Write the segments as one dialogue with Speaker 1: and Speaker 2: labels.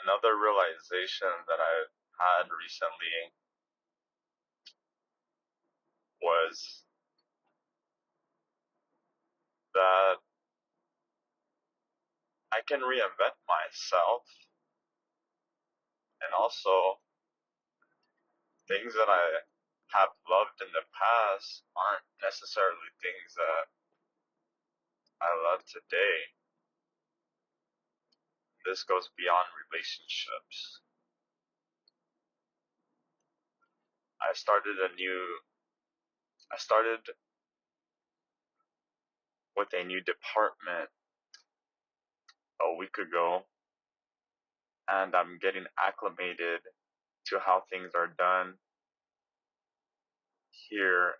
Speaker 1: Another realization that I had recently was that I can reinvent myself, and also things that I have loved in the past aren't necessarily things that I love today. This goes beyond relationships. I started a new, I started with a new department a week ago, and I'm getting acclimated to how things are done here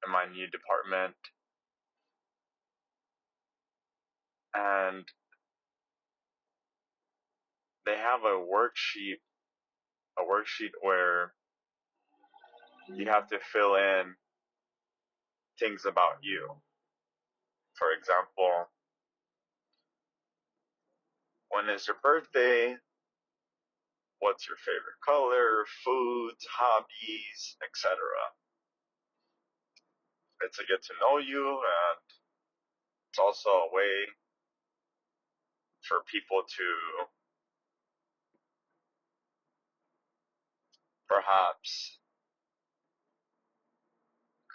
Speaker 1: in my new department. And they have a worksheet where you have to fill in things about you. For example, when is your birthday? What's your favorite color, foods, hobbies, etc. It's a get to know you, and it's also a way for people to perhaps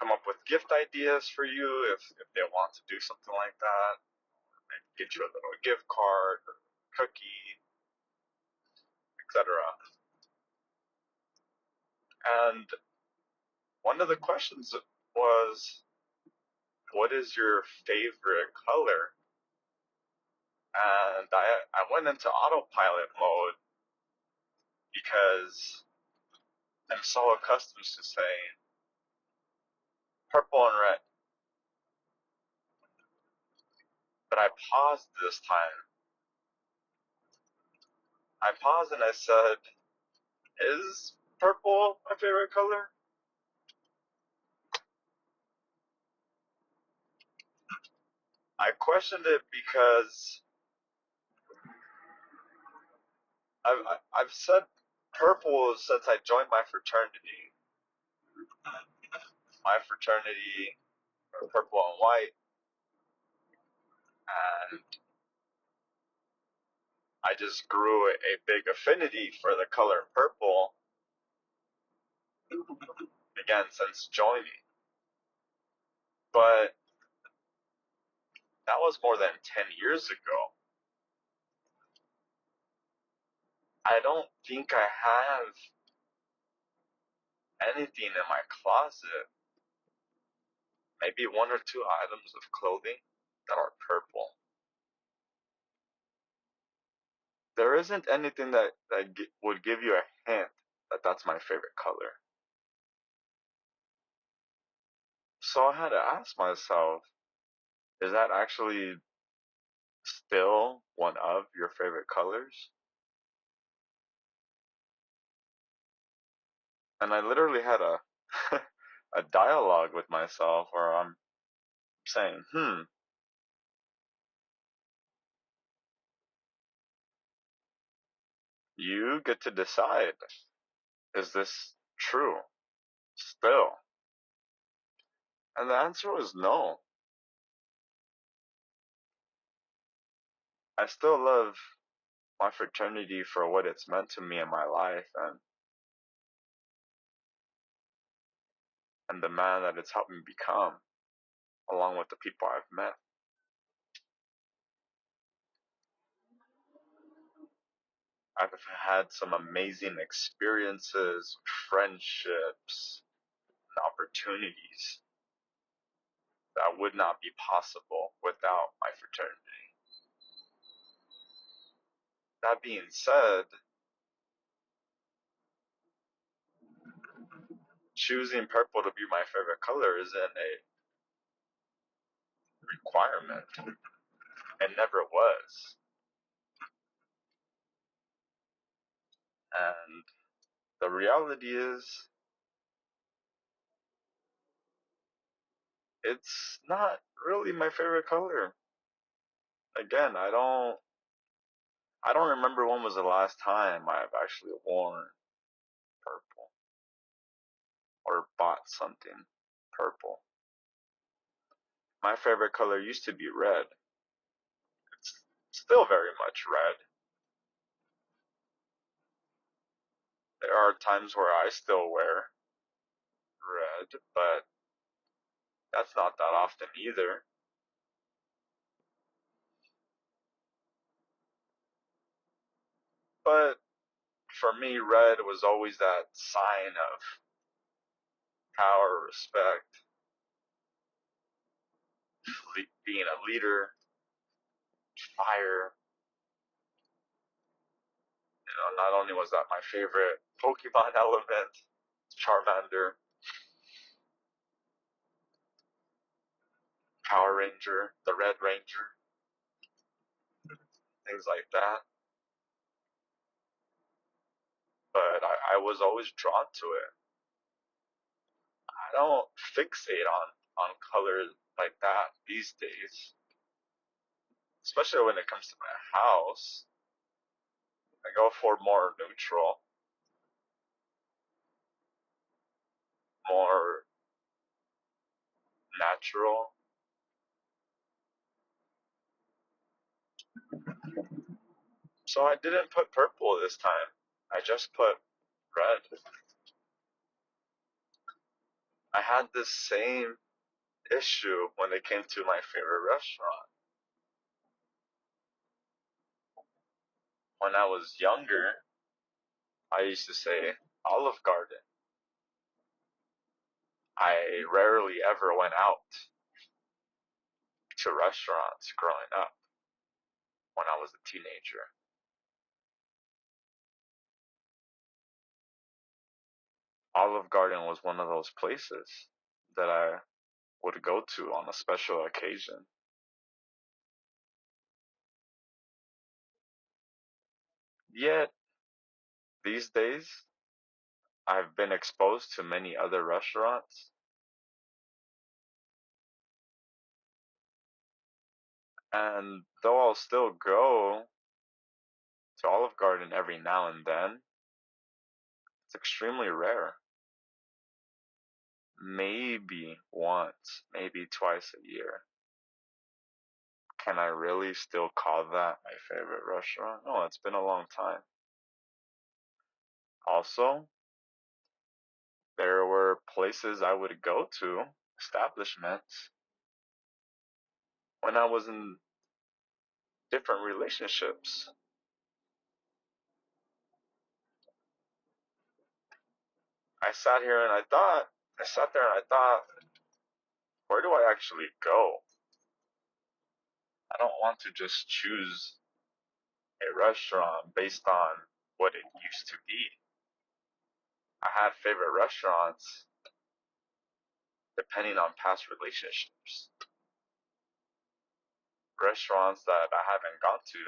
Speaker 1: come up with gift ideas for you if they want to do something like that. Maybe get you a little gift card, or cookie, etc. And one of the questions was, what is your favorite color? And I went into autopilot mode because I'm so accustomed to saying purple and red. But I paused this time. I paused and I said, is purple my favorite color? I questioned it because I've said purple since I joined my fraternity. My fraternity, purple and white, and I just grew a big affinity for the color purple again since joining. But that was more than 10 years ago. I don't think I have anything in my closet, maybe one or two items of clothing that are purple. There isn't anything that would give you a hint that that's my favorite color. So I had to ask myself, is that actually still one of your favorite colors? And I literally had a a dialogue with myself where I'm saying, you get to decide, is this true still? And the answer was no. I still love my fraternity for what it's meant to me in my life, and the man that it's helped me become, along with the people I've met. I've had some amazing experiences, friendships, and opportunities that would not be possible without my fraternity. That being said, choosing purple to be my favorite color isn't a requirement. It never was. And the reality is, it's not really my favorite color. Again, I don't I don't remember when was the last time I've actually worn purple or bought something purple. My favorite color used to be red. It's still very much red. There are times where I still wear red, but that's not that often either. But for me, red was always that sign of power, respect, being a leader, fire. Not only was that my favorite Pokemon element, Charmander, Power Ranger, the Red Ranger, things like that, but I was always drawn to it. I don't fixate on colors like that these days, especially when it comes to my house. I go for more neutral, more natural. So I didn't put purple this time. I just put red. I had this same issue when it came to my favorite restaurant. When I was younger, I used to say Olive Garden. I rarely ever went out to restaurants growing up when I was a teenager. Olive Garden was one of those places that I would go to on a special occasion. Yet, these days, I've been exposed to many other restaurants, and though I'll still go to Olive Garden every now and then, it's extremely rare. Maybe once, maybe twice a year. Can I really still call that my favorite restaurant? No, it's been a long time. Also, there were places I would go to, establishments, when I was in different relationships. I sat there and I thought, where do I actually go? I don't want to just choose a restaurant based on what it used to be. I had favorite restaurants depending on past relationships. Restaurants that I haven't gone to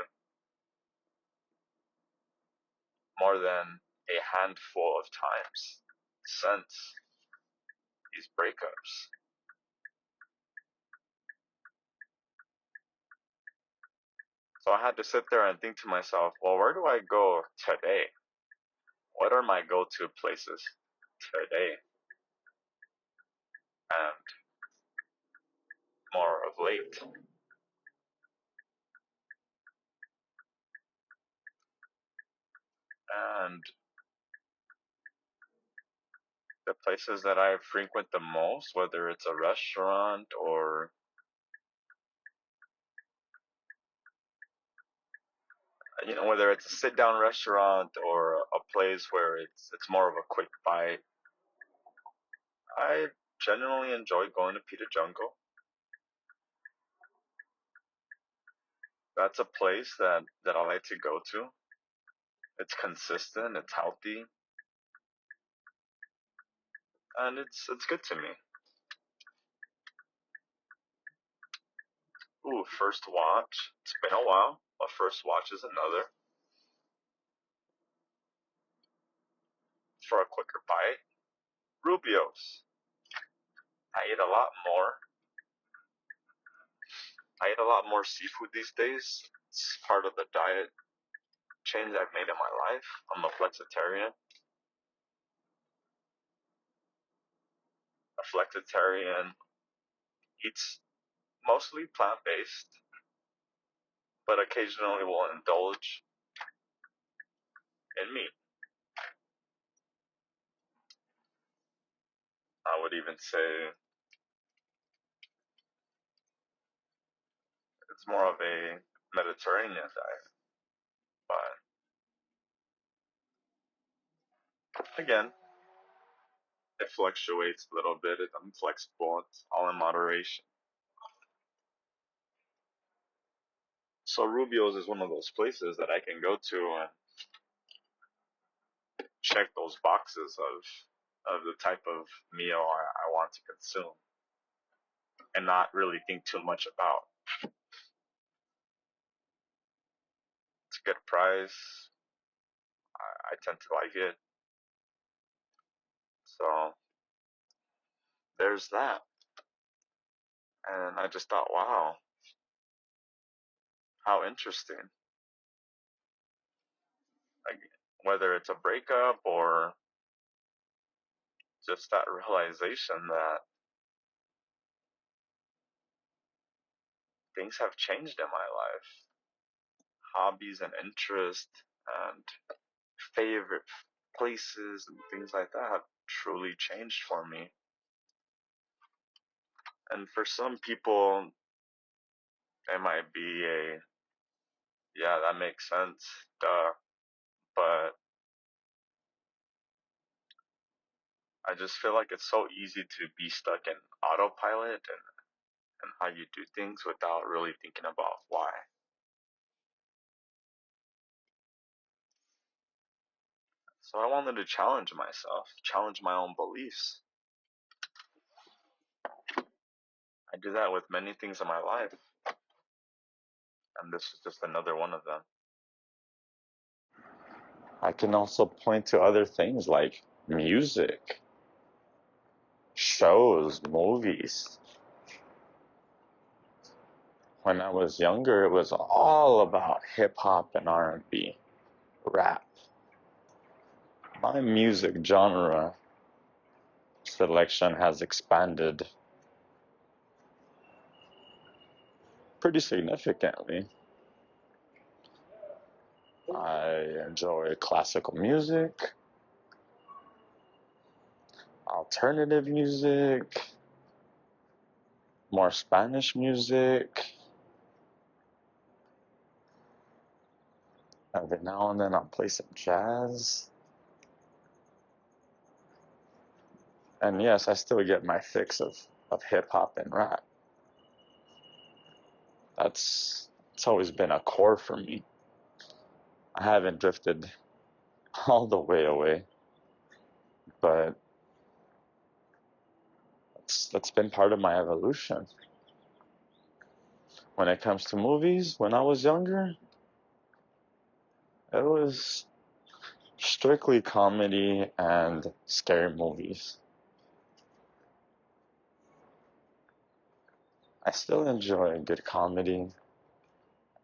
Speaker 1: more than a handful of times since these breakups. So I had to sit there and think to myself, well, where do I go today? What are my go to places today? And more of late. And the places that I frequent the most, whether it's a restaurant or whether it's a sit down restaurant or a place where it's more of a quick bite, I genuinely enjoy going to Pita Jungle. That's a place that I like to go to. It's consistent, it's healthy, and it's good to me. Ooh, first watch. It's been a while, but first watch is another. For a quicker bite, Rubio's. I eat a lot more. I eat a lot more seafood these days. It's part of the diet. change I've made in my life. I'm a flexitarian. A flexitarian eats mostly plant-based, but occasionally will indulge in meat. I would even say it's more of a Mediterranean diet. But again, it fluctuates a little bit. I'm flexible. It's all in moderation. So Rubio's is one of those places that I can go to and check those boxes of the type of meal I want to consume and not really think too much about. It's a good price. I tend to like it. So there's that. And I just thought, wow, how interesting. Like, whether it's a breakup or just that realization that things have changed in my life. Hobbies and interests and favorite places and things like that have truly changed for me. And for some people, it might be yeah, that makes sense, duh. But I just feel like it's so easy to be stuck in autopilot and how you do things without really thinking about why. So I wanted to challenge myself, challenge my own beliefs. I do that with many things in my life, and this is just another one of them. I can also point to other things like music, shows, movies. When I was younger, it was all about hip hop and R&B, rap. My music genre selection has expanded pretty significantly. I enjoy classical music, alternative music, more Spanish music. Every now and then I'll play some jazz. And yes, I still get my fix of hip hop and rap. It's always been a core for me. I haven't drifted all the way away, but that's been part of my evolution. When it comes to movies, when I was younger, it was strictly comedy and scary movies. I still enjoy a good comedy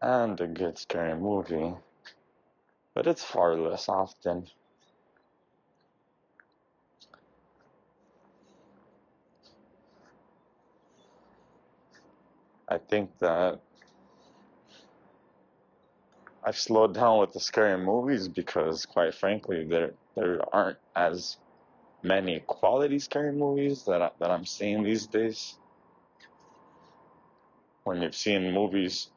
Speaker 1: and a good scary movie, but it's far less often. I think that I've slowed down with the scary movies because, quite frankly, there aren't as many quality scary movies that I'm seeing these days. When you've seen movies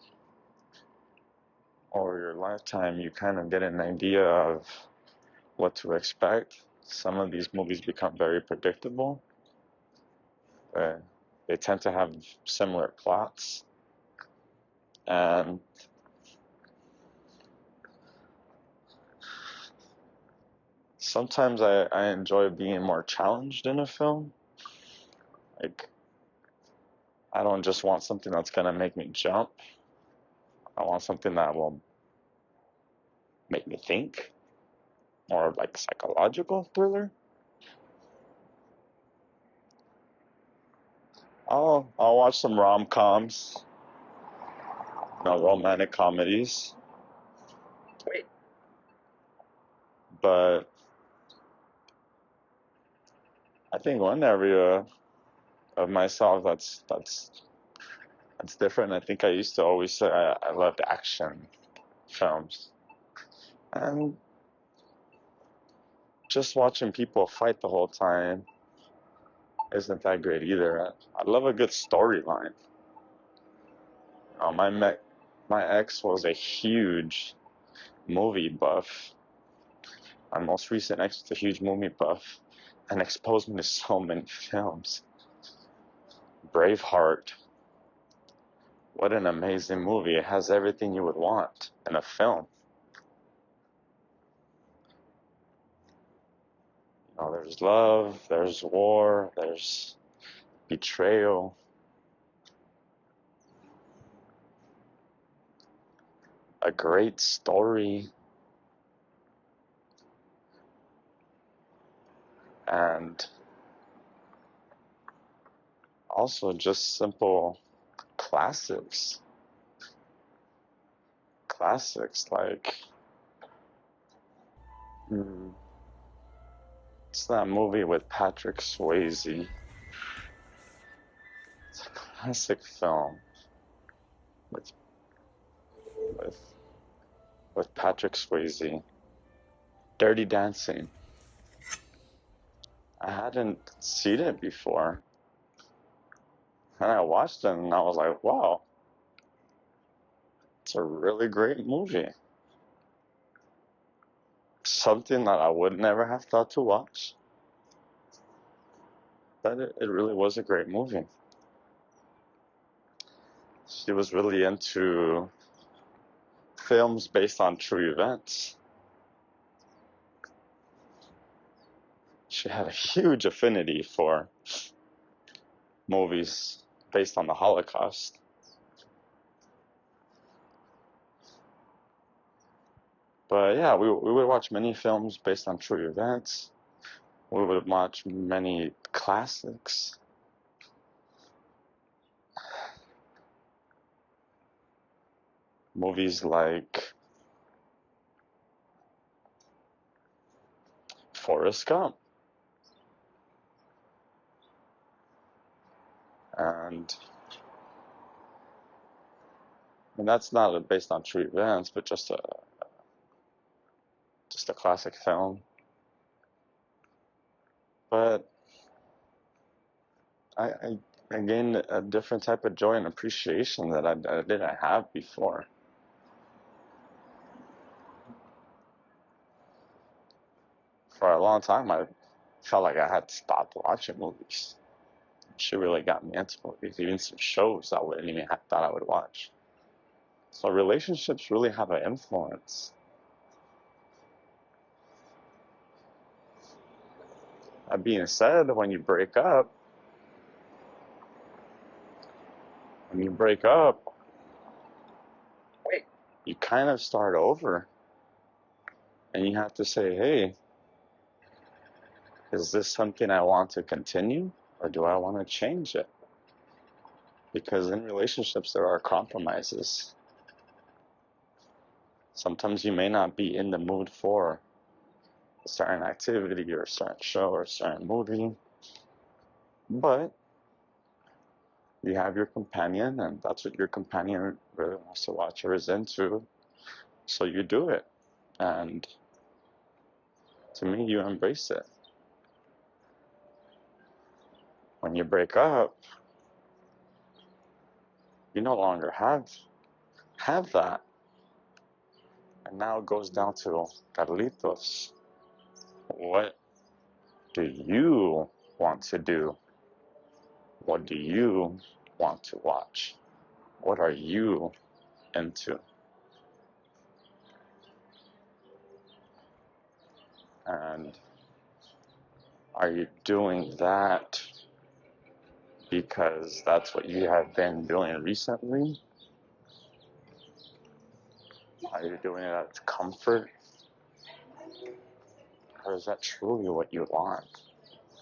Speaker 1: over your lifetime, you kind of get an idea of what to expect. Some of these movies become very predictable. Uh, they tend to have similar plots, and sometimes I enjoy being more challenged in a film. Like, I don't just want something that's gonna make me jump. I want something that will make me think, more like psychological thriller. I'll watch some rom-coms, romantic comedies.
Speaker 2: Wait,
Speaker 1: But I think one area of myself that's different. I think I used to always say I loved action films, and just watching people fight the whole time isn't that great either. I love a good storyline. My ex was a huge movie buff. My most recent ex was a huge movie buff and exposed me to so many films. Braveheart. What an amazing movie. It has everything you would want in a film. You know, there's love, there's war, there's betrayal. A great story, and also just simple classics. Classics like, it's that movie with Patrick Swayze. It's a classic film with with with Patrick Swayze. Dirty Dancing. I hadn't seen it before, and I watched it, and I was like, "Wow, it's a really great movie." Something that I would never have thought to watch, but it really was a great movie. She was really into films based on true events. She had a huge affinity for movies based on the Holocaust. But yeah, we would watch many films based on true events. We would watch many classics. Movies like Forrest Gump. And that's not based on true events, but just a classic film. But I gained a different type of joy and appreciation that I didn't have before. For a long time, I felt like I had to stop watching movies. She really got me into movies, even some shows I wouldn't even have thought I would watch. So relationships really have an influence. That being said, when you break up, you kind of start over, and you have to say, hey, is this something I want to continue, or do I want to change it? Because in relationships, there are compromises. Sometimes you may not be in the mood for a certain activity or a certain show or a certain movie, but you have your companion, and that's what your companion really wants to watch or is into, so you do it. And to me, you embrace it. When you break up, you no longer have that. And now it goes down to Carlitos. What do you want to do? What do you want to watch? What are you into? And are you doing that because that's what you have been doing recently? Are you doing it out of comfort? Or is that truly what you want?